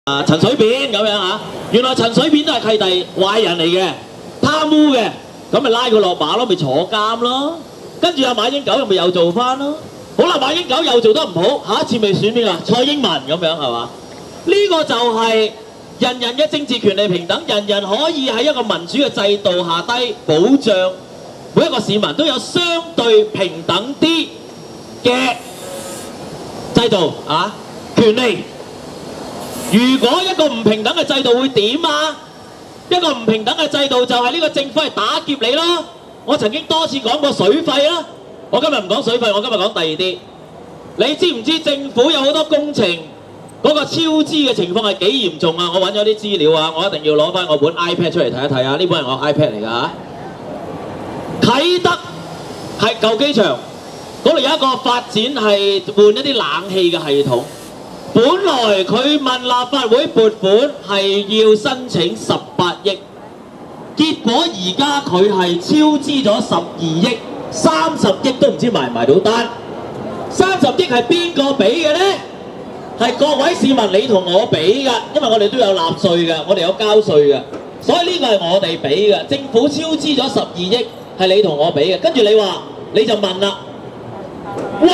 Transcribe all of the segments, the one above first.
陳水扁咁樣嚇，原來陳水扁都係契弟壞人嚟嘅，貪污嘅，咁咪拉佢落馬咯，咪坐監咯。跟住阿馬英九咪又做翻咯。好啦，馬英九又做得唔好，下一次咪選邊個？蔡英文咁樣係嘛？呢個就係人人嘅政治權利平等，人人可以喺一個民主嘅制度下低保障每一個市民都有相對平等啲嘅制度啊權利。如果一個唔平等嘅制度會點啊？一個唔平等嘅制度就係呢個政府係打劫你咯。我曾經多次講過水費啦，我今日唔講水費，我今日講第二啲。你知唔知政府有好多工程嗰個超支嘅情況係幾嚴重啊？我揾咗啲資料啊，我一定要攞翻我本 iPad 出嚟睇一睇啊！呢本係我 iPad 嚟㗎嚇。啟德係舊機場嗰度有一個發展係換一啲冷氣嘅系統。本來佢問立法會撥款係要申請18億，結果而家佢係超支咗12億，30億都唔知埋唔埋到單。30億係邊個俾嘅呢？係各位市民你同我俾㗎，因為我哋都有納稅㗎，我哋有交稅㗎，所以呢個係我哋俾嘅。政府超支咗12億係你同我俾嘅，跟住你話你就問啦，喂，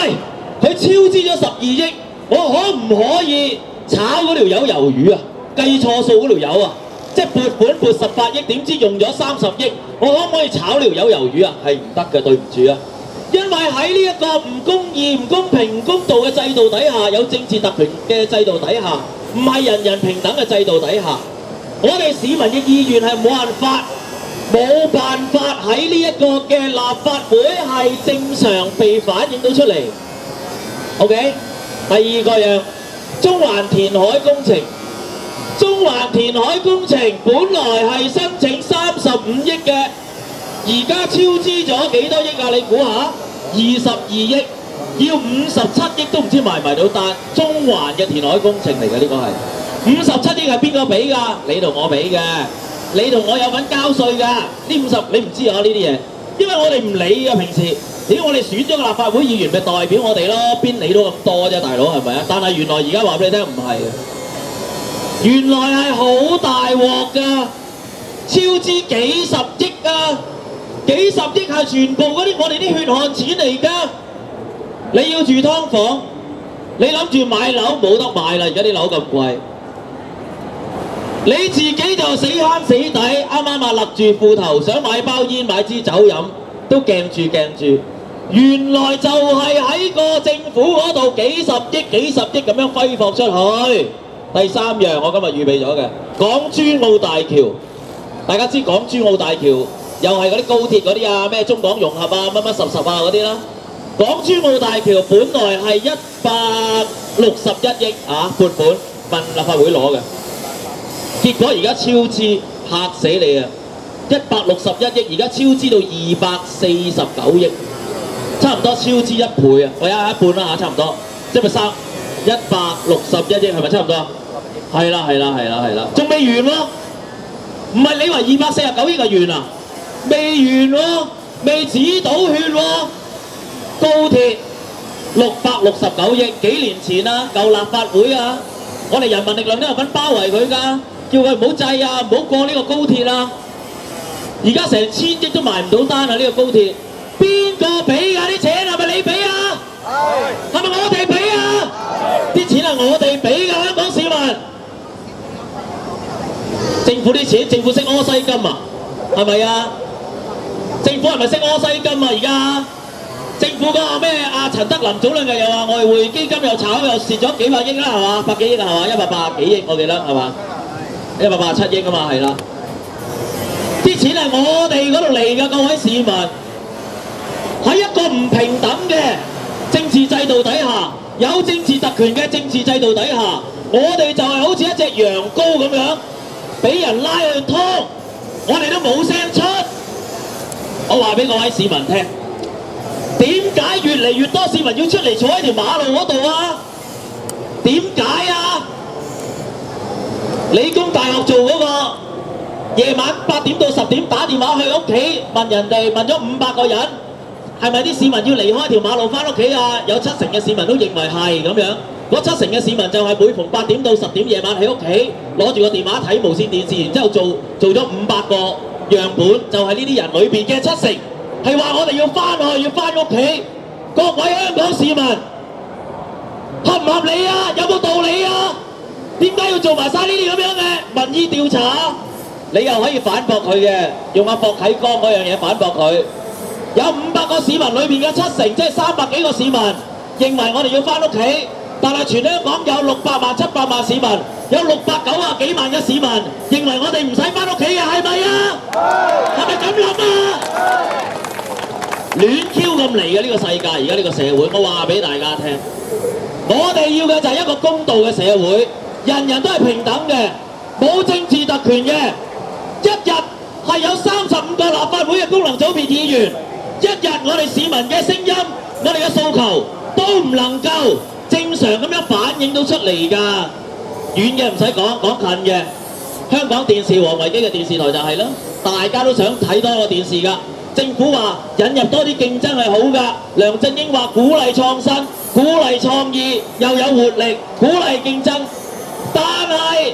佢超支咗12億。我可唔可以炒嗰條友魷魚啊？計錯數嗰條友啊，即係撥款撥18億，點知用咗30億？我可唔可以炒條友魷魚啊？係唔得嘅，對唔住啊！因為喺呢一個唔公義、唔公平、唔公道嘅制度底下，有政治特權嘅制度底下，唔係人人平等嘅制度底下，我哋市民嘅意願係冇辦法喺呢一個嘅立法會係正常被反映到出嚟。OK？第二個樣，中環填海工程。中環填海工程本來係申請35億嘅，而家超支咗幾多億啊？你估下？22億，要57億都唔知埋唔埋到單。中環嘅填海工程嚟嘅呢個係57億係邊個俾㗎？你同我俾嘅，你同我有份交稅㗎。呢50你唔知啊呢啲嘢，因為我哋唔理㗎平時。屌我哋選咗個立法會議員咪代表我哋咯，邊理到咁多啫，大佬係咪啊？但係原來而家話俾你聽唔係啊，原來係好大鑊㗎，超支幾十億啊！幾十億係全部嗰啲我哋啲血汗錢嚟㗎。你要住劏房，你諗住買樓冇得買啦，而家啲樓咁貴。你自己就死慳死抵，啱啱啊勒住褲頭，想買包煙買支酒飲，都鏡住。原來就係喺個政府嗰度幾十億咁樣揮霍出去。第三樣我今日預備咗嘅，港珠澳大橋，大家知港珠澳大橋又係嗰啲高鐵嗰啲啊，咩中港融合啊，乜乜十啊嗰啲啦。港珠澳大橋本來係161億啊撥款問立法會攞嘅，結果而家超支，嚇死你啊！161億而家超支到249億。差唔多超支1倍啊！我有一半啦嚇，差唔多，即係咪161億係咪差唔多？係啦，仲未完喎！唔係你話249億就完啦，未完喎，未止到血喎！高鐵669億，幾年前啊，舊立法會啊，我哋人民力量都有份包圍佢㗎，叫佢唔好制啊，唔好過呢個高鐵啊！而家成1000億都埋唔到單啊！呢個高鐵。邊個俾㗎啲錢？係咪你俾啊？係咪我哋俾啊？啲錢係我哋俾㗎，香港市民。政府啲錢，政府識柯西金啊？係咪啊？政府係咪識柯西金啊？而家政府嗰個咩啊？陳德霖早兩日又話外匯基金又炒又蝕咗幾百億啦，係嘛？100幾億啊，係嘛？180幾億我記得係嘛？187億啊嘛，係啦。啲錢係我哋嗰度嚟㗎，各位市民。喺一個唔平等嘅政治制度底下，有政治特權嘅政治制度底下，我哋就係好似一隻羊羔咁樣，俾人拉去劏，我哋都冇聲出。我話俾各位市民聽，點解越嚟越多市民要出嚟坐喺條馬路嗰度啊？點解啊？理工大學做嗰個夜晚8點到10點打電話去屋企問人哋，問咗500個人。係咪啲市民要離開條馬路返屋企啊？有70%嘅市民都認為係咁樣。嗰7成嘅市民就係每逢8點到10點夜晚喺屋企攞住個電話睇無線電視，然之後做咗500個樣本，就係呢啲人裏邊嘅7成，係話我哋要翻去，要翻屋企。各位香港市民，合唔合理啊？有冇道理啊？點解要做埋晒呢啲咁樣嘅民意調查？你又可以反駁佢嘅，用阿霍啟剛嗰樣嘢反駁佢。有500個市民裏邊嘅7成，即係300幾個市民認為我哋要翻屋企，但係全香港有600萬、700萬市民，有690幾萬嘅市民認為我哋唔使翻屋企嘅，係咪啊？係咪咁諗啊？亂 Q 咁嚟嘅呢個世界，而家呢個社會，我話俾大家聽，我哋要嘅就係一個公道嘅社會，人人都係平等嘅，冇政治特權嘅。一日係有35個立法會嘅功能組別議員，一日我哋市民嘅聲音，我哋嘅訴求都唔能夠正常咁樣反映到出嚟㗎。遠嘅唔使講，講近嘅，香港電視王維基嘅電視台就係啦，大家都想睇多個電視㗎。政府話引入多啲競爭係好㗎，梁振英話鼓勵創新、鼓勵創意，又有活力，鼓勵競爭。但係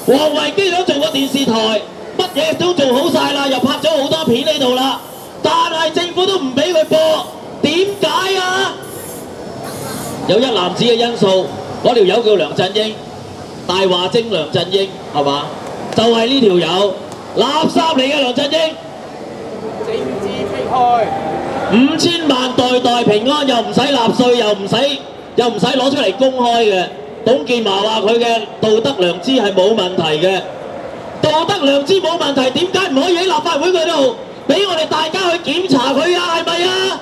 王維基想做個電視台，乜嘢都做好晒啦，又拍咗好多片喺度啦，但係政府都唔俾佢播，點解啊？有一籃子嘅因素，嗰條友叫梁振英，大話精梁振英係嘛？就係呢條友垃圾嚟嘅梁振英。政治迫害，5000萬代代平安，又唔使納稅，又唔使攞出嚟公開嘅。董建華話佢嘅道德良知係冇問題嘅，道德良知冇問題，點解唔可以喺立法會嗰度俾我哋大家去檢查佢啊？係咪啊？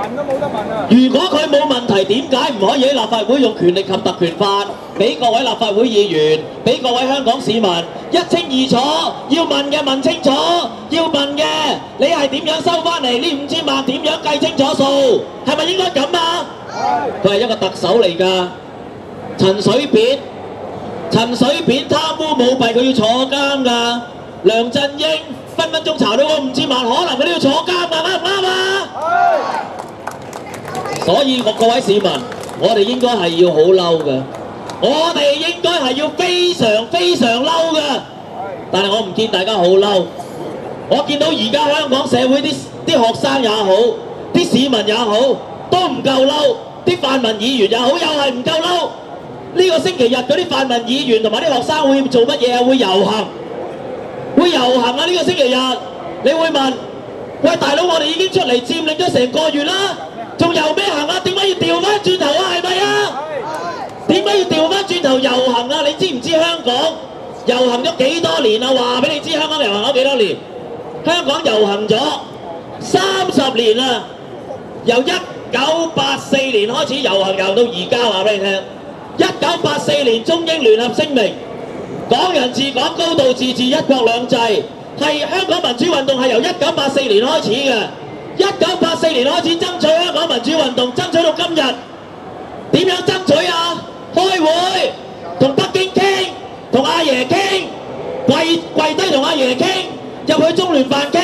問都冇得問啊！如果佢冇問題，點解唔可以喺立法會用權力及特權法俾各位立法會議員，俾各位香港市民一清二楚？要問嘅問清楚，要問嘅你係點樣收翻嚟呢5000萬？點樣計清楚數？係咪應該咁啊？佢係一個特首嚟㗎，陳水扁貪污舞弊，佢要坐監㗎。梁振英分分鐘查到嗰5000萬，可能佢都要坐監㗎，啱唔啱啊？所以各位市民，我哋應該係要好嬲嘅，我哋應該係要非常非常嬲嘅。但係我唔見大家好嬲，我見到而家香港社會啲學生也好，啲市民也好，都唔夠嬲，啲泛民議員也好，又係唔夠嬲。呢個星期日嗰啲泛民議員同埋啲學生會做乜嘢啊？會遊行，會遊行啊！呢個星期日，你會問：喂，大佬，我哋已經出嚟佔領咗成個月啦，仲遊咩行啊？點解要調翻轉頭啊？係咪啊？點解要調翻轉頭遊行啊？你知唔知香港遊行咗幾多年啊？話俾你知，香港遊行咗幾多年？香港遊行咗30年啦，由1984年開始遊行，遊到而家。話俾你聽，1984年中英聯合聲明，港人治港、高度自治、一國兩制，係香港民主運動係由1984年開始嘅。1984年開始爭取香港民主運動，爭取到今日。點樣爭取啊？開會，同北京傾，同阿爺傾，跪低同阿爺傾，入去中聯辦傾，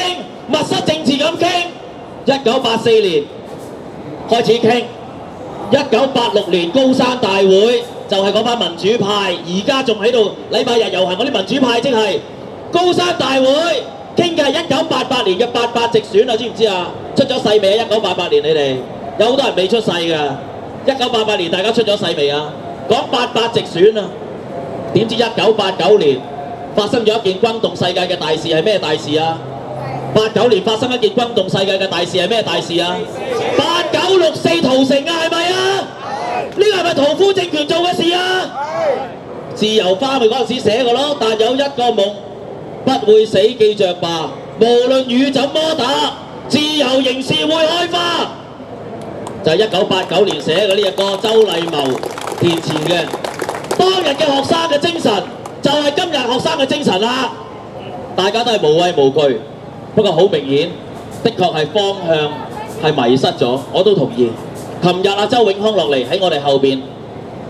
密室政治咁傾。1984年開始傾，1986年高山大會就係嗰班民主派，而家仲喺度禮拜日遊行嗰啲民主派，即係高山大會傾嘅係1988年嘅88直選啊，知唔知啊？出咗世未啊？1988年你哋有好多人未出世㗎。1988年大家出咗世未啊？講88直選啊，點知1989年發生咗一件轟動世界嘅大事，係咩大事啊？89年發生一件轟動世界嘅大事係咩大事啊？89、64屠城啊，係咪啊？呢個係咪屠夫政權做嘅事啊？自由花咪嗰陣時寫過咯，但有一個夢不會死，記着吧，無論雨怎麼打，自由仍是會開花。就係1989年寫嘅呢隻歌，周禮茂填詞嘅。當日嘅學生嘅精神就係今日學生嘅精神啦。大家都係無畏無懼，不過好明顯，的確係方向係迷失咗，我都同意。琴日阿周永康落嚟喺我哋後邊，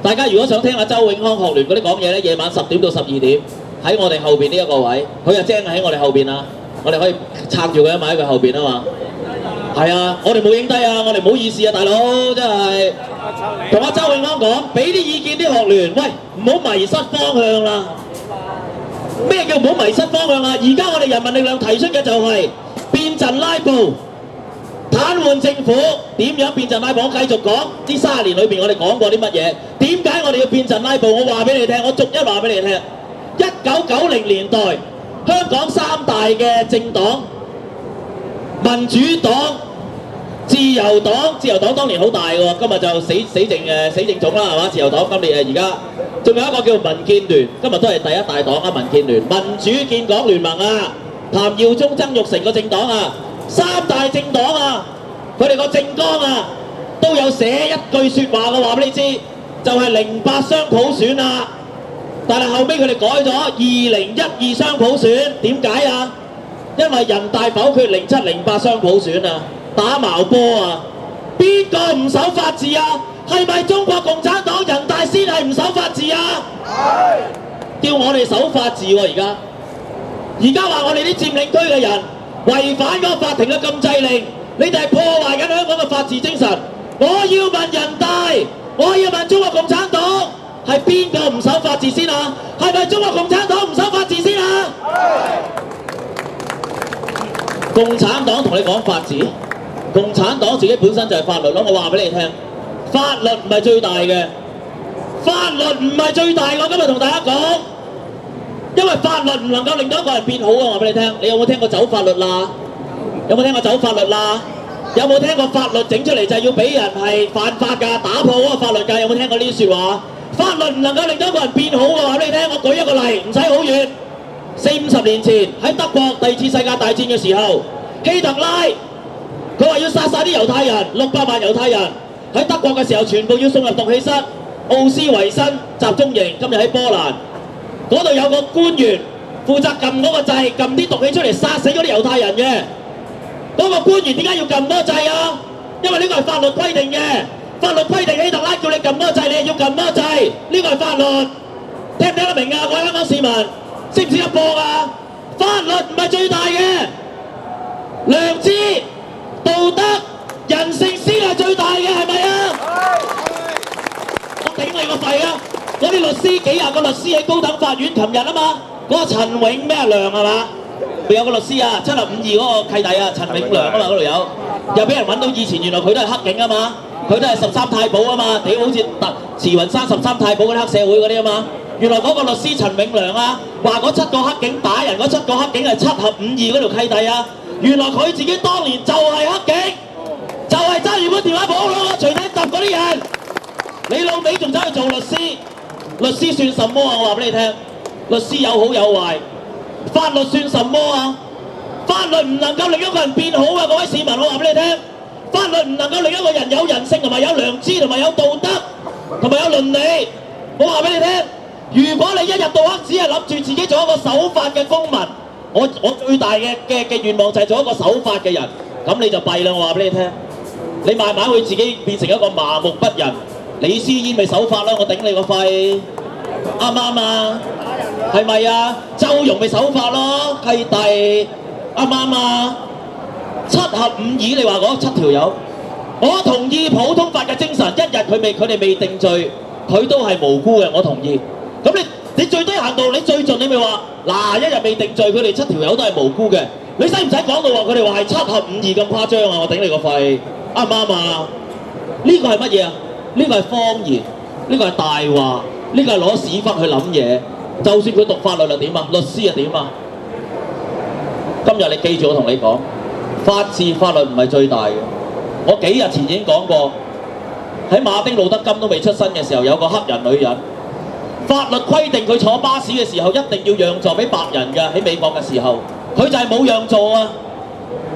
大家如果想聽阿周永康學聯嗰啲講嘢咧，夜晚10點到12點喺我哋後邊呢一個位，佢就正喺我哋後邊啊，我哋可以撐住佢，埋喺佢後邊啊嘛。係啊，我哋冇影低啊，我哋唔好意思啊，大佬，真係同阿周永安講，俾啲意見啲學聯，喂，唔好迷失方向啦。咩叫唔好迷失方向啊？而家我哋人民力量提出嘅就係變陣拉布，癱瘓政府。點樣變陣拉布？我繼續講呢30年裏邊我哋講過啲乜嘢？點解我哋要變陣拉布？我話俾你聽，我逐一話俾你聽。1990年代香港3大嘅政黨，民主黨、自由黨當年好大喎，今日就死剩種啦，係嘛？自由黨今年而家仲有一個叫民建聯，今日都係第一大黨啊！民建聯、民主建港聯盟啊，譚耀宗、曾鈺成個政黨啊，3大政黨啊，佢哋個政綱啊都有寫一句説話嘅，話俾你知，就係08雙普選啊！但係後尾佢哋改咗2012雙普選，點解啊？因為人大否決07、08雙普選啊，打矛波啊！邊個唔守法治啊？係咪中國共產黨人大先係唔守法治啊？係。叫我哋守法治喎！而家話我哋啲佔領區嘅人違反嗰個法庭嘅禁制令，你哋係破壞緊香港嘅法治精神。我要問人大，我要問中國共產黨。係邊個唔守法治先啊？係咪中國共產黨唔守法治先啊？共產黨同你講法治，共產黨自己本身就係法律咯。我話俾你聽，法律唔係最大嘅，法律唔係最大。我今日同大家講，因為法律唔能夠令到一個人變好啊！我話俾你聽，你有冇聽過走法律啦？有冇聽過走法律啦？有冇聽過法律整出嚟就係要俾人係犯法㗎，打破嗰個法律㗎？有冇聽過呢啲説話？法律唔能夠令到一個人變好嘅，話俾你聽。我舉一個例，唔使好遠。40-50年前喺德國第2次世界大戰嘅時候，希特拉佢話要殺晒啲猶太人，600萬猶太人喺德國嘅時候，全部要送入毒氣室奧斯維辛集中營。今日喺波蘭嗰度有個官員負責撳嗰個掣，撳啲毒氣出嚟殺死嗰啲猶太人嘅。嗰個官員點解要撳嗰個掣啊？因為呢個係法律規定嘅。法律規定希特拉叫你撳嗰個掣，你係要撳嗰個掣，呢個係法律。聽唔聽得明啊？各位香港市民，識唔識得播啊？法律唔係最大嘅，良知、道德、人性先係最大嘅，係咪啊？我頂你個肺啊！嗰啲律師幾廿個律師喺高等法院，琴日啊嘛，嗰個陳永咩亮係嘛？咪有個律師啊，7052嗰個契弟啊，陳永亮啊嘛，嗰度有，又俾人揾到以前原來佢都係黑警啊嘛。佢都係13太保啊嘛，屌好似慈雲山13太保嗰啲黑社會嗰啲啊嘛。原來嗰個律師陳永良啊，話嗰7個黑警打人，嗰7個黑警係7合52嗰條契弟啊。原來佢自己當年就係黑警，就係揸住本電話簿攞個錘仔揼嗰啲人。你老味仲走去做律師，律師算什麼啊？我話俾你聽，律師有好有壞，法律算什麼啊？法律唔能夠令一個人變好啊！各位市民，我話俾你聽。法律唔能夠令一個人有人性同埋有良知同埋有道德同埋有倫理。我話俾你聽，如果你一日到黑只係諗住自己做一個守法嘅公民，我最大嘅願望就係做一個守法嘅人，咁你就弊啦！我話俾你聽，你慢慢會自己變成一個麻木不仁。李思煙咪守法咯，我頂你個肺，啱唔啱啊？係咪啊？周融咪守法咯，契弟，啱唔啱啊？7合52，你話嗰7條友，我同意普通法嘅精神，一日佢哋未定罪，佢都係無辜嘅，我同意。咁你最低限度，你最盡你咪話，嗱，一日未定罪，佢哋7條友都係無辜嘅。你使唔使講到話佢哋話係7合52咁誇張啊？我頂你個肺，啱唔啱啊？呢個係乜嘢啊？呢個係謊言，呢個係大話，呢個係攞屎忽去諗嘢。就算佢讀法律又點啊？律師又點啊？今日你記住我同你講。法治法律唔係最大嘅，我幾日前已經講過，喺馬丁路德金都未出生嘅時候，有個黑人女人，法律規定佢坐巴士嘅時候一定要讓座俾白人嘅，喺美國嘅時候，佢就係冇讓座啊！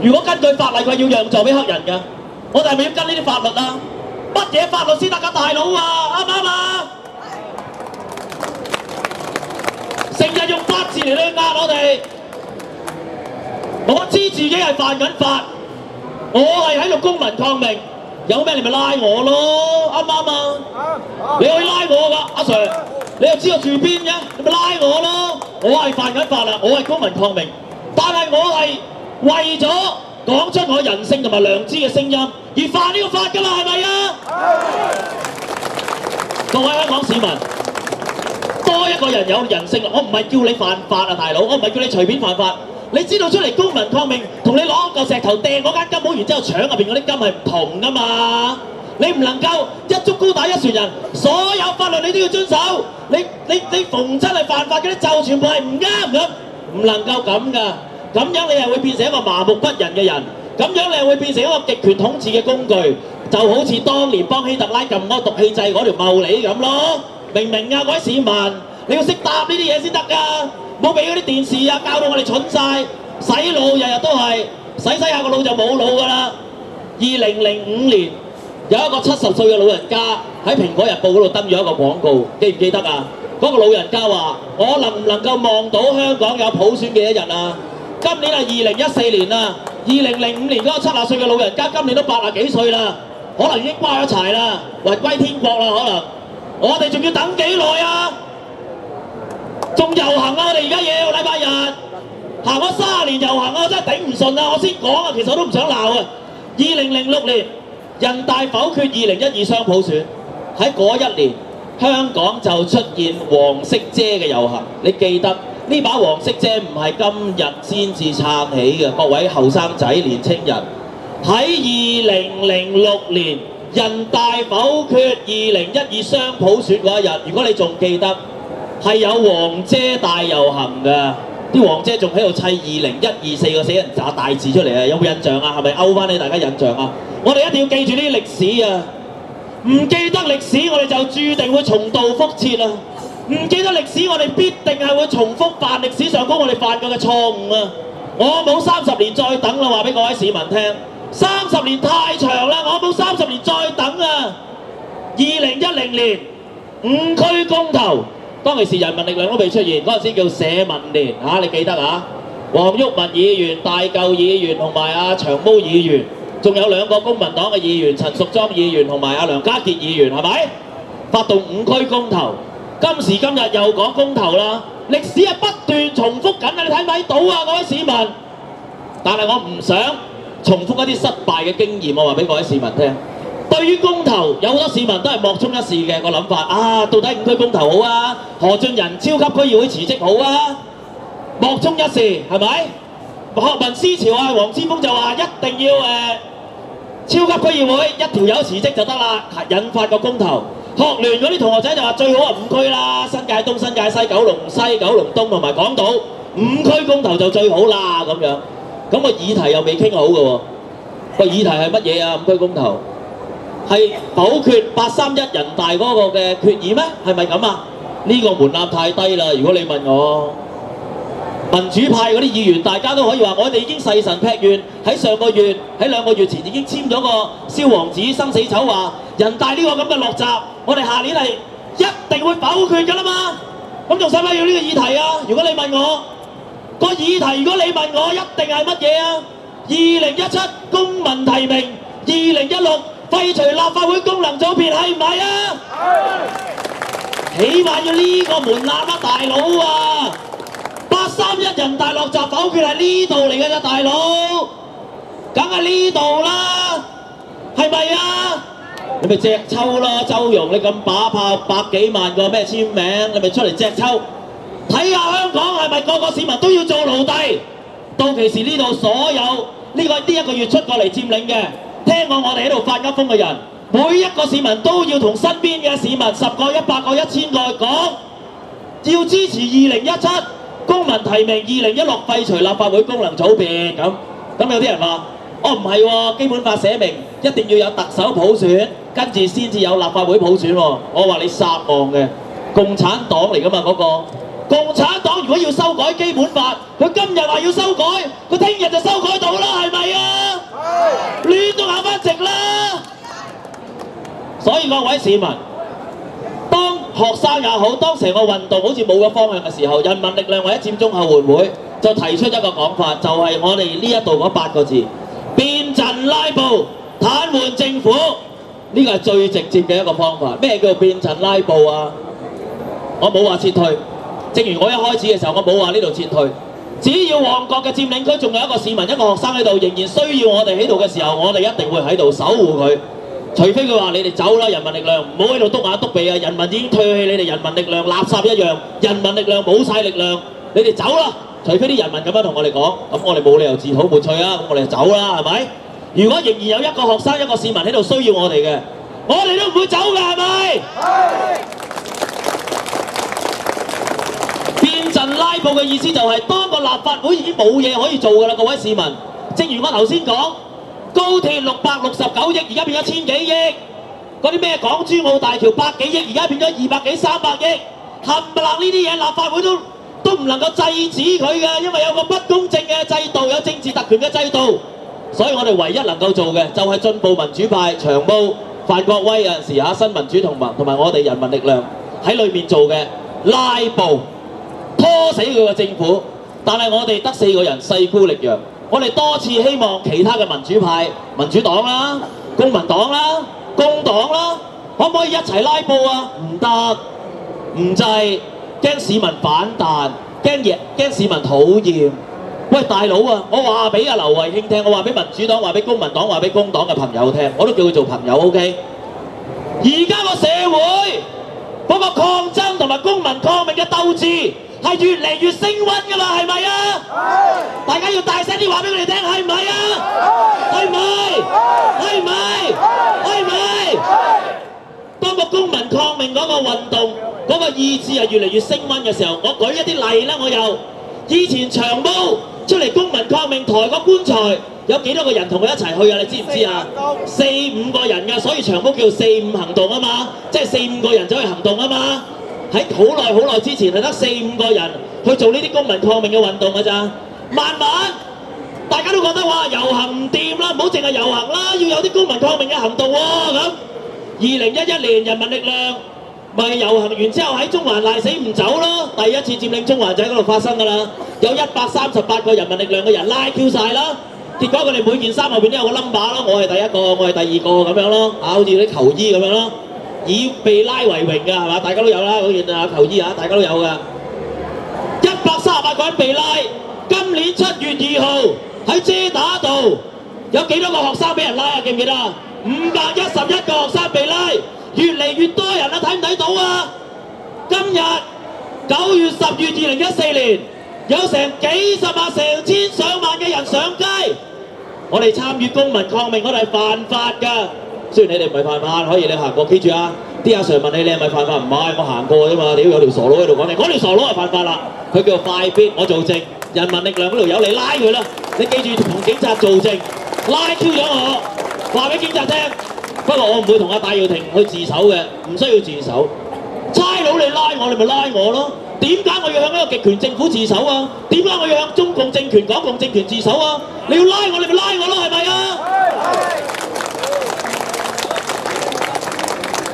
如果根據法例佢要讓座俾黑人嘅，我哋係咪要跟呢啲法律啊？乜嘢法律先得㗎，大佬啊？啱唔啱啊？成日用法治嚟去壓我哋。我知自己係犯緊法，我係喺度公民抗命，有咩你咪拉我咯，啱唔啱啊？你可以拉我㗎，阿 Sir， 你又知我住邊嘅，你咪拉我咯。我係犯緊法啦，我係公民抗命，但係我係為咗講出我人性同埋良知嘅聲音而犯呢個法㗎啦，係咪啊？各位香港市民，多一個人有人性，我唔係叫你犯法啊，大佬，我唔係叫你隨便犯法。你知道出嚟公民抗命，同你攞嚿石頭掟嗰間金鋪，然之後搶入邊嗰啲金係唔同噶嘛？你唔能夠一竹篙打一船人，所有法律你都要遵守。你逢親係犯法嗰啲就全部係唔啱咁，唔能夠咁噶。咁樣你係會變成一個麻木不仁嘅人，咁樣你係會變成一個極權統治嘅工具，就好似當年幫希特拉撳嗰毒氣掣嗰條茂利咁咯。明唔明啊？各位市民，你要識答呢啲嘢先得㗎，冇俾嗰啲電視啊教到我哋蠢晒，洗腦日日都係洗下個腦就冇腦㗎啦。2005年有一個70歲嘅老人家喺《蘋果日報》嗰度登咗一個廣告，記唔記得啊？嗰個老人家話：我能唔能夠望到香港有普選嘅一日啊？今年係2014年啦，2005年嗰個70歲嘅老人家今年都80幾歲啦，可能已經瓜咗柴啦，魂歸天國啦，可能。我哋仲要等幾耐啊？仲遊行啊！我哋而家要禮拜日行咗30年遊行啊，我真係頂唔順啊！我先講啊，其實我都唔想鬧啊。2006年人大否決2012雙普選，喺嗰一年香港就出現黃色遮嘅遊行。你記得呢把黃色遮唔係今日先至撐起嘅，各位後生仔年青人。喺2006年人大否決2012雙普選嗰一日，如果你仲記得，係有黃遮大遊行㗎，啲黃遮仲喺度砌2012個死人渣大字出嚟啊！有冇印象啊？係咪勾翻起大家印象啊？我哋一定要記住呢啲歷史啊！唔記得歷史，我哋就注定會重蹈覆轍啊！唔記得歷史，我哋必定係會重複犯歷史上高我哋犯過嘅錯誤啊！我冇30年再等啦，話俾各位市民聽，30年太長啦，我冇30年再等啊！2010年5區公投。當其時人民力量都未出現，嗰陣時叫社民連嚇，你記得啊？黃毓民議員、大嚿議員同埋阿長毛議員，仲有2個公民黨嘅議員，陳淑莊議員同埋阿梁家傑議員，係咪？發動5區公投，今時今日又講公投啦，歷史係不斷重複緊啊！你睇唔睇到啊，各位市民？但係我唔想重複一啲失敗嘅經驗，我話俾各位市民聽。對於公投，有好多市民都係莫衷一是嘅個諗法啊！到底5區公投好啊？何俊仁超級區議會辭職好啊？莫衷一是係咪？學民思潮啊，黃之鋒就話一定要超級區議會一條友辭職就得啦，引發個公投。學聯嗰啲同學仔就話最好係5區啦，新界東、新界西、九龍西、九龍東同埋港島5區公投就最好啦咁樣。咁個議題又未傾好嘅喎，個議題係乜嘢啊？5區公投係否決831人大嗰個嘅決議咩？係咪咁啊？呢個門檻太低啦！如果你問我，民主派嗰啲議員，大家都可以話我哋已經誓神劈願，喺上個月喺2個月前已經簽咗個蕭王子生死囚，話人大呢個咁嘅落閘，我哋下年係一定會否決㗎啦嘛。咁仲使唔使要呢個議題啊？如果你問我個議題，如果你問我一定係乜嘢啊？2017公民提名，2016廢除立法會功能組別係唔係啊？係。起碼要呢個門檻啊，大佬啊！831人大落閘否決係呢度嚟嘅咋，大佬，梗係呢度啦，係咪啊？你咪隻抽咯，周融，你咁把炮100幾萬個咩簽名，你咪出嚟隻抽，睇下香港係咪個個市民都要做奴隸？到其時呢度所有呢一個月出過嚟佔領嘅。聽過我哋喺度發噏風嘅人，每一個市民都要同身邊嘅市民10個、100個、1000個講，要支持2017公民提名，2016廢除立法會功能組別咁。咁有啲人話：哦唔係喎，基本法寫明一定要有特首普選，跟住先至有立法會普選喎。我話你撒戇嘅，共產黨嚟㗎嘛嗰個。共產黨如果要修改基本法，佢今日話要修改，佢聽日就修改到啦，係咪啊？亂都行翻直啦！所以各位市民，當學生也好，當成個運動好似冇咗方向嘅時候，人民力量或者佔中後援會就提出一個講法，就係我哋呢一度嗰8個字：變陣拉布，癱瘓政府。呢個係最直接嘅一個方法。咩叫變陣拉布啊？我冇話撤退。正如我一開始嘅時候，我冇話呢度撤退。只要旺角嘅佔領區仲有一個市民、一個學生喺度，仍然需要我哋喺度嘅時候，我哋一定會喺度守護佢。除非佢話你哋走啦，人民力量唔好喺度篤眼篤鼻啊！人民已經唾棄你哋人民力量垃圾一樣，人民力量冇晒力量，你哋走啦！除非啲人民咁樣同我哋講，咁我哋冇理由自討沒趣啊！咁我哋就走啦，係咪？如果仍然有一個學生、一個市民喺度需要我哋嘅，我哋都唔會走㗎，係咪？變陣拉布嘅意思就係，當個立法會已經冇嘢可以做㗎啦，各位市民。正如我頭先講，高鐵669億，而家變咗1000幾億；嗰啲咩港珠澳大橋100幾億，而家變咗200幾300億，冚唪唥呢啲嘢立法會都唔能夠制止佢嘅，因為有個不公正嘅制度，有政治特權嘅制度。所以我哋唯一能夠做嘅就係進步民主派長毛范國威有陣時嚇新民主同盟同埋我哋人民力量喺裏面做嘅拉布，拖死佢個政府。但係我哋得4個人勢孤力弱，我哋多次希望其他嘅民主派、民主黨啦、公民黨啦、工黨啦，可唔可以一齊拉布啊？唔得，唔制，驚市民反彈，驚市民討厭。喂，大佬啊！我話俾阿劉慧卿聽，我話俾民主黨、話俾公民黨、話俾工黨嘅朋友聽，我都叫佢做朋友 ，OK？ 而家個社會嗰個抗爭同埋公民抗命嘅鬥志係越嚟越升溫㗎啦，係咪啊？大家要大聲啲話俾佢哋聽，係唔係啊？係咪？係咪？係咪？當個公民抗命嗰個運動嗰個意志係越嚟越升溫嘅時候，我舉一啲例啦，我又以前長毛出嚟公民抗命抬個棺材，有幾多個人同佢一齊去啊？你知唔知啊？4、5個人㗎，所以長毛叫4、5行動啊嘛，即係4、5個人走去行動啊嘛。喺好耐之前係得4、5個人去做呢啲公民抗命嘅運動㗎咋。慢慢大家都覺得哇遊行唔掂啦，唔好淨係遊行啦，要有啲公民抗命嘅行動喎咁。2011年人民力量咪遊行完之後喺中環賴死唔走咯，第一次佔領中環就喺嗰度發生㗎啦，有138個人民力量嘅人拉 Q 晒啦，結果佢哋每件衫後邊都有個 number 咯，我係第一個，我係第二個咁樣咯，好似啲球衣咁樣咯，以被拉為榮㗎係嘛？大家都有啦嗰件球衣啊，大家都有㗎。138個人被拉，今年7月2號喺遮打道有幾多個學生俾人拉啊？記唔記得啊？511個學生被拉。越嚟越多人啦，睇唔睇到啊？今日9月10月2014年，有成幾十萬、成千上萬嘅人上街。我哋參與公民抗命，我哋係犯法㗎。雖然你哋唔係犯法，可以你行過，記住啊！啲阿 Sir 問你係咪犯法？唔係，我行過啫嘛。屌有條傻佬喺度講你，嗰條傻佬係犯法啦。佢叫快必，我做證，人民力量嗰條友你拉佢啦。你記住同警察做證，拉 Q 咗我，話俾警察聽。不過我唔會同阿戴耀廷去自首嘅，唔需要自首。差佬你拉我，你咪拉我咯。點解我要向一個極權政府自首啊？點解我要向中共政權、港共政權自首啊？你要拉我，你咪拉我咯，係咪啊？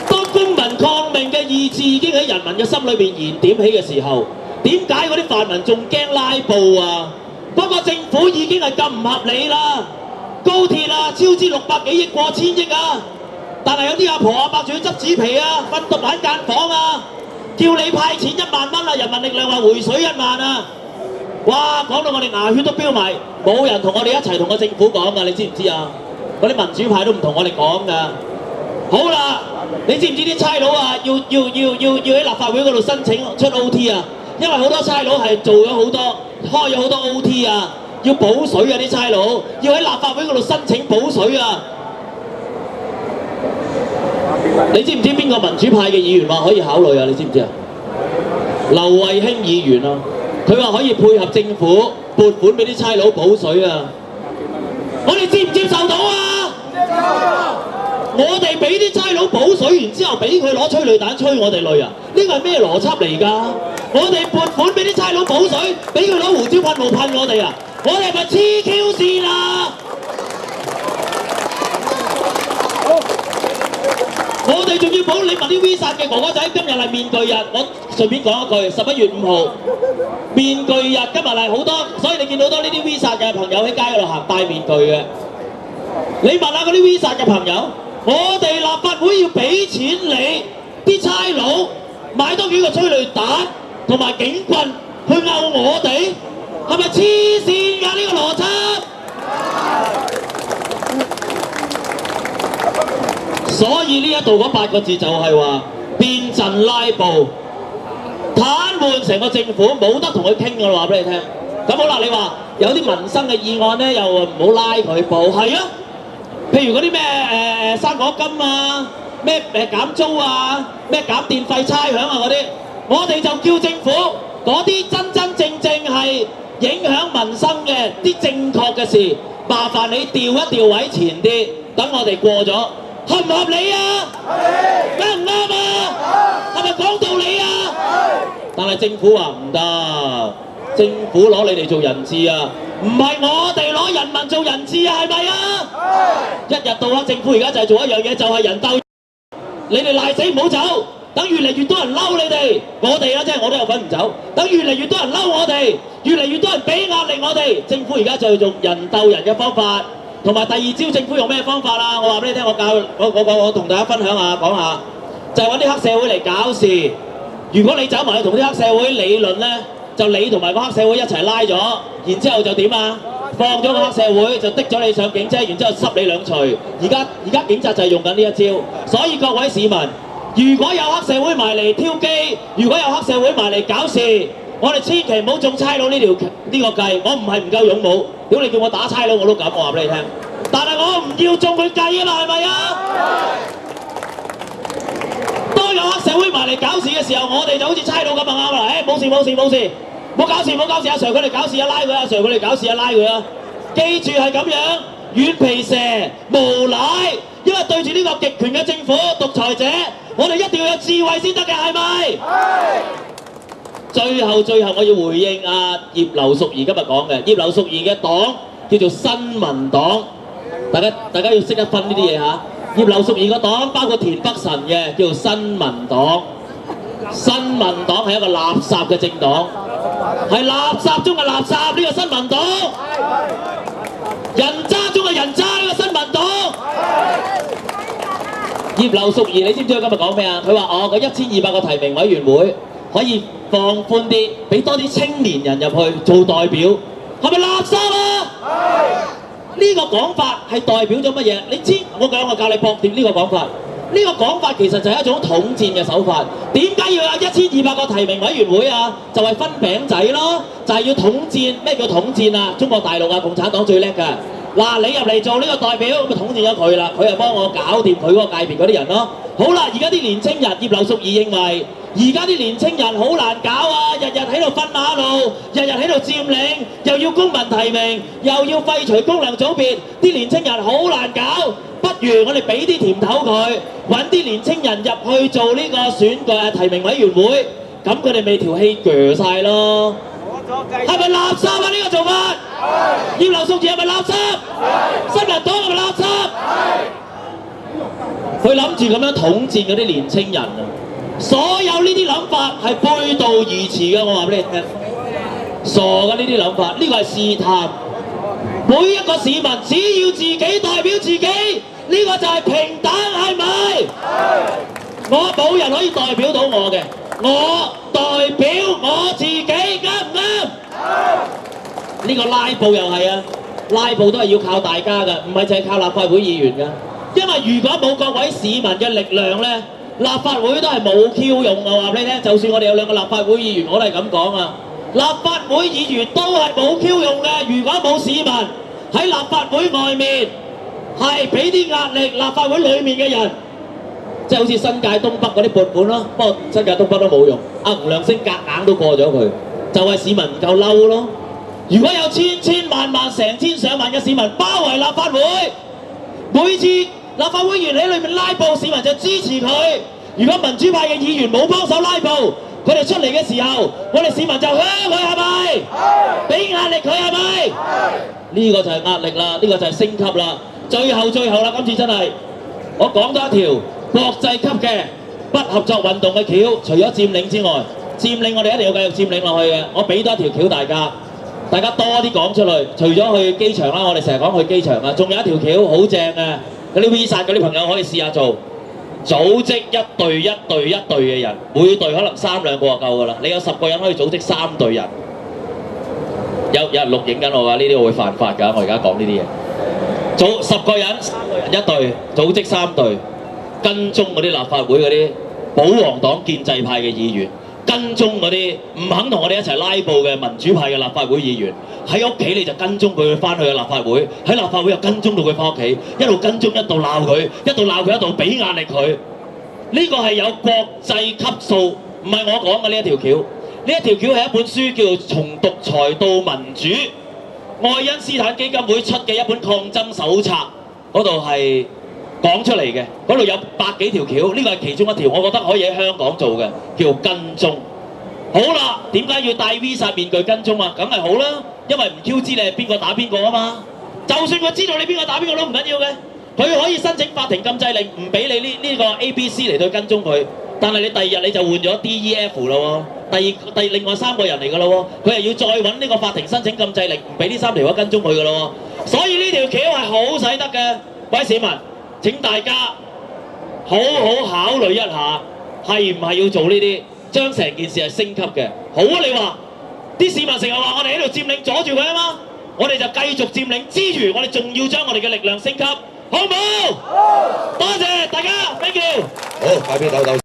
當公民抗命嘅意志已經喺人民嘅心裏邊燃點起嘅時候，點解嗰啲泛民仲驚拉布啊？不過政府已經係咁唔合理啦，高鐵啊超支600幾億、過千億啊！但係有啲阿婆阿伯仲要執紙皮啊，瞓獨板間房啊，叫你派錢1萬蚊啊！人民力量話回水1萬啊！哇，講到我哋牙血都飆埋，冇人同我哋一齊同個政府講㗎，你知唔知啊？嗰啲民主派都唔同我哋講㗎。好啦，你知唔知啲差佬啊要喺立法會嗰度申請出 OT 啊？因為好多差佬係做咗好多，開咗好多 OT 啊，要補水啊！啲差佬要喺立法會嗰度申請補水啊！你知唔知邊個民主派嘅議員話可以考慮啊？你知唔知啊？劉慧卿議員啊，佢話可以配合政府撥款俾啲差佬補水啊！我哋接唔接受到啊？我哋俾啲差佬補水完之後，俾佢攞催淚彈催我哋淚啊！呢個係咩邏輯嚟㗎？我哋撥款俾啲差佬補水，俾佢攞胡椒噴霧噴我哋啊！我哋係咪黐 Q 線啊？我哋仲要保你問啲 Visa 嘅哥哥仔，今日係面具日，我順便講一句，11月5號面具日，今日係好多，所以你見到好多呢啲 Visa 嘅朋友喺街嗰度行戴面具嘅。你問下嗰啲 Visa 嘅朋友，我哋立法會要俾錢你啲差佬買多幾個催淚彈同埋警棍去毆我哋，係咪黐線㗎呢個邏輯？所以呢一度嗰8個字就係話變陣拉布，癱瘓成個政府，冇得同佢傾㗎啦，話俾你聽。咁好啦，你話有啲民生嘅議案咧，又唔好拉佢布，係啊。譬如嗰啲咩生果金啊，咩減租啊，咩減電費差餉啊嗰啲，我哋就叫政府嗰啲真真正正係影響民生嘅啲正確嘅事，麻煩你調一調位前啲，等我哋過咗，合唔合理啊？啱唔啱啊？係咪講道理啊？但係政府話唔得，政府攞你哋做人質啊，唔係我哋攞人民做人質啊，係咪啊？一日到黑政府而家就係做一樣嘢，就係人鬥，你哋賴死唔好走，等越嚟越多人嬲你哋，我哋啦，即係我都有份唔走，等越嚟越多人嬲我哋，越嚟越多人俾壓力我哋，政府而家就用人鬥人嘅方法，同埋第二招政府用咩方法啦？我話俾你聽，我同大家分享下講下，就係揾啲黑社會嚟搞事。如果你走埋去同啲黑社會理論咧，就你同埋個黑社會一齊拉咗，然之後就點啊？放咗個黑社會就的咗你上警車，然之後濕你兩錘。而家警察就係用緊呢一招，所以各位市民，如果有黑社會埋嚟挑機，如果有黑社會埋嚟搞事，我哋千祈唔好中差佬呢個計。我唔係唔夠勇武，屌你叫我打差佬我都敢，我話俾你聽。但係我唔要中佢計啊嘛，係咪啊？當有黑社會埋嚟搞事嘅時候，我哋就好似差佬咁啊啱啦。冇事，唔好搞事，阿 Sir 佢哋搞事啊，拉佢啊，阿 Sir 佢哋搞事啊，拉佢啊。記住係咁樣，軟皮蛇無賴，因為對住呢個極權嘅政府獨裁者，我哋一定要有智慧先得嘅，係咪？最後我要回應阿葉劉淑儀今日講嘅，葉劉淑儀嘅黨叫做新民黨，大家要識得分呢啲嘢嚇。葉劉淑儀個黨包括田北辰嘅，叫做新民黨。新民黨係一個垃圾嘅政黨，係垃圾中嘅垃圾呢個新民黨，人渣中嘅人渣呢個新民黨。葉劉淑儀，你知唔知佢今日講咩啊？佢話佢1200個提名委員會可以放寬啲，俾多啲青年人入去做代表，係咪垃圾啊？呢個講法係代表咗乜嘢？你知我教你駁掂呢個講法。呢個講法其實就係一種統戰嘅手法。點解要有1200個提名委員會啊？就係分餅仔咯，就係要統戰。咩叫統戰啊？中國大陸啊，共產黨最叻㗎。嗱，你入嚟做呢個代表，咁咪統戰咗佢啦，佢就幫我搞掂佢嗰個界別嗰啲人咯。好啦，而家啲年青人，葉劉淑儀認為，而家啲年青人好難搞啊！日日喺度瞓馬路，日日喺度佔領，又要公民提名，又要廢除功能組別，啲年青人好難搞。不如我哋俾啲甜頭佢，揾啲年青人入去做呢個選舉提名委員會，咁佢哋咪條氣鋸晒咯。係咪垃圾啊？呢個做法？葉劉淑儀係咪垃圾？新民黨係咪垃圾？佢諗住咁樣統戰嗰啲年青人啊！所有呢啲諗法係背道而馳嘅，我話俾你聽，傻嘅呢啲諗法，呢個係試探。每一個市民只要自己代表自己，呢個就係平等，係咪？我冇人可以代表到我嘅，我代表我自己，啱唔啱？呢個拉布又係啊，拉布都係要靠大家㗎，唔係淨係靠立法會議員㗎。因為如果冇各位市民嘅力量咧，立法會都係冇 Q 用啊！話俾你聽，就算我哋有2個立法會議員，我都係咁講啊！立法會議員都係冇 Q 用嘅。如果冇市民喺立法會外面係俾啲壓力立法會裡面嘅人，即係好似新界東北嗰啲撥款咯。不過新界東北都冇用，阿吳亮星夾硬都過咗佢，就係市民唔夠嬲咯。如果有千萬成千上萬嘅市民包圍立法會，每次立法會議員喺裏面拉布，市民就支持佢。如果民主派嘅議員冇幫手拉布，佢哋出嚟嘅時候，我哋市民就香佢係咪？俾壓力佢係咪？呢個就係壓力啦，呢個就係升級啦。最後啦，今次真係我講多一條國際級嘅不合作運動嘅橋，除咗佔領之外，佔領我哋一定要繼續佔領落去嘅。我俾多一條橋大家多啲講出嚟。除咗去機場啦，我哋成日講去機場啊，仲有一條橋好正嘅。嗰啲 V 殺嗰啲朋友可以試下做，組織一隊嘅人，每隊可能3-2個就夠㗎啦。你有10個人可以組織3隊人。有人錄影緊我㗎，呢啲我會犯法㗎。我而家講呢啲嘢，組10個人，3個人一隊，組織3隊。跟蹤嗰啲立法會嗰啲保皇黨建制派嘅議員，跟蹤嗰啲唔肯同我哋一齊拉布嘅民主派嘅立法會議員。喺屋企你就跟蹤佢翻去立法會，喺立法會又跟蹤到佢翻屋企，一路跟蹤一路鬧佢，一路鬧佢一路俾壓力佢。呢個係有國際級數，唔係我講嘅呢一條橋。呢一條橋係一本書叫做《從獨裁到民主》，愛因斯坦基金會出嘅一本抗爭手冊，嗰度係講出嚟嘅，嗰度有100幾條橋，呢個係其中一條，我覺得可以喺香港做嘅，叫跟蹤。好啦，點解要戴 Visa 面具跟蹤啊？梗係好啦，因為唔 Q 知你係邊個打邊個啊嘛。就算佢知道你邊個打邊個都唔緊要嘅，佢可以申請法庭禁制令，唔俾你呢個 ABC 嚟到跟蹤佢。但係你第二日你就換咗 DEF 咯喎，另外3個人嚟噶咯喎，佢係要再揾呢個法庭申請禁制令，唔俾呢3條友跟蹤佢噶咯喎。所以呢條橋係好使得嘅，各位市民，請大家好好考慮一下，係唔係要做呢啲，將成件事係升級嘅。好啊，你話啲市民成日話我哋喺度佔領阻住佢啊嘛，我哋就繼續佔領之餘，我哋仲要將我哋嘅力量升級，好唔好？好，多謝大家 ，thank you。好，快啲抖抖。